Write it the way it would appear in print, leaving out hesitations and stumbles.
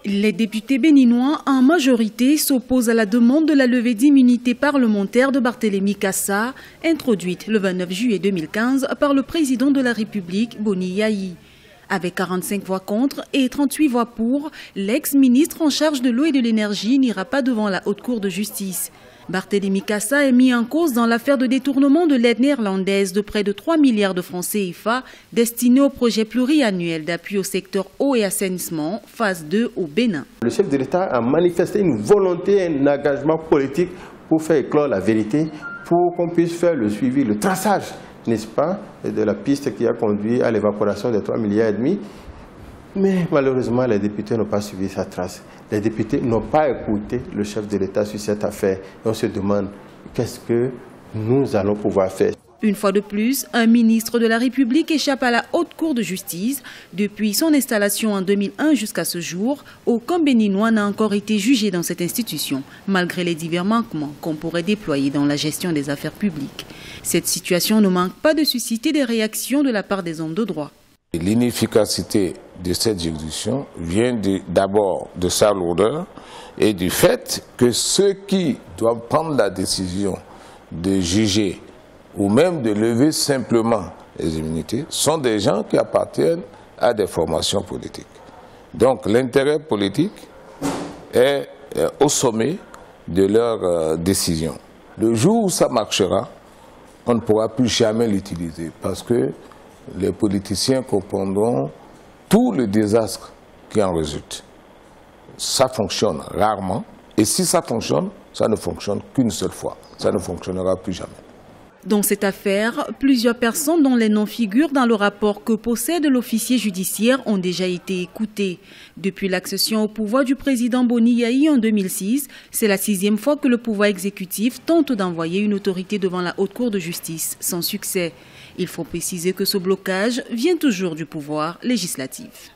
Les députés béninois en majorité s'opposent à la demande de la levée d'immunité parlementaire de Barthélémy Kassa, introduite le 29 juillet 2015 par le président de la République, Boni Yayi. Avec 45 voix contre et 38 voix pour, l'ex-ministre en charge de l'eau et de l'énergie n'ira pas devant la Haute Cour de justice. Barthélémy Kassa est mis en cause dans l'affaire de détournement de l'aide néerlandaise de près de 3 milliards de francs CFA destinée au projet pluriannuel d'appui au secteur eau et assainissement, phase 2 au Bénin. Le chef de l'État a manifesté une volonté, un engagement politique pour faire éclore la vérité, pour qu'on puisse faire le suivi, le traçage, n'est-ce pas, de la piste qui a conduit à l'évaporation des 3,5 milliards. Mais malheureusement, les députés n'ont pas suivi sa trace. Les députés n'ont pas écouté le chef de l'État sur cette affaire. Et on se demande qu'est-ce que nous allons pouvoir faire. Une fois de plus, un ministre de la République échappe à la Haute Cour de justice. Depuis son installation en 2001 jusqu'à ce jour, aucun Béninois n'a encore été jugé dans cette institution, malgré les divers manquements qu'on pourrait déployer dans la gestion des affaires publiques. Cette situation ne manque pas de susciter des réactions de la part des hommes de droit. L'inefficacité de cette juridiction vient d'abord de sa lourdeur et du fait que ceux qui doivent prendre la décision de juger ou même de lever simplement les immunités sont des gens qui appartiennent à des formations politiques. Donc l'intérêt politique est au sommet de leur décision. Le jour où ça marchera, on ne pourra plus jamais l'utiliser parce que les politiciens comprendront tout le désastre qui en résulte. Ça fonctionne rarement et si ça fonctionne, ça ne fonctionne qu'une seule fois. Ça ne fonctionnera plus jamais. Dans cette affaire, plusieurs personnes dont les noms figurent dans le rapport que possède l'officier judiciaire ont déjà été écoutées. Depuis l'accession au pouvoir du président Boni Yayi en 2006, c'est la 6e fois que le pouvoir exécutif tente d'envoyer une autorité devant la Haute Cour de justice, sans succès. Il faut préciser que ce blocage vient toujours du pouvoir législatif.